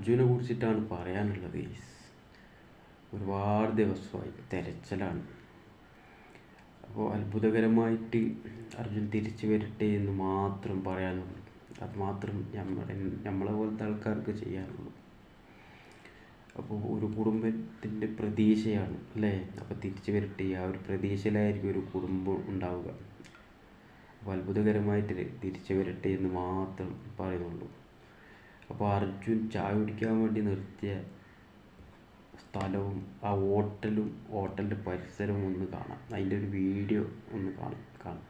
അർജുനെ കുറിച്ചിട്ടാണ് പറയാനുള്ളത്. ഒരുപാട് ദിവസമായി തെരച്ചിലാണ്. അപ്പോൾ അത്ഭുതകരമായിട്ട് അർജുൻ തിരിച്ചു വരട്ടെ എന്ന് മാത്രം പറയാനുള്ളൂ. അത് മാത്രം നമ്മളെ പോലത്തെ ആൾക്കാർക്ക് ചെയ്യാനുള്ളൂ. അപ്പോൾ ഒരു കുടുംബത്തിൻ്റെ പ്രതീക്ഷയാണ് അല്ലേ. അപ്പോൾ തിരിച്ചു വരട്ടെ, ആ ഒരു പ്രതീക്ഷയിലായിരിക്കും ഒരു കുടുംബം ഉണ്ടാവുക. അപ്പോൾ അത്ഭുതകരമായിട്ട് തിരിച്ചു വരട്ടെ എന്ന് മാത്രം പറയുന്നുള്ളൂ. അപ്പോൾ അർജുൻ ചായ കുടിക്കാൻ വേണ്ടി നിർത്തിയ സ്ഥലവും ആ ഹോട്ടലിൻ്റെ പരിസരവും ഒന്ന് കാണാം. അതിൻ്റെ ഒരു വീഡിയോ ഒന്ന് കാണാം.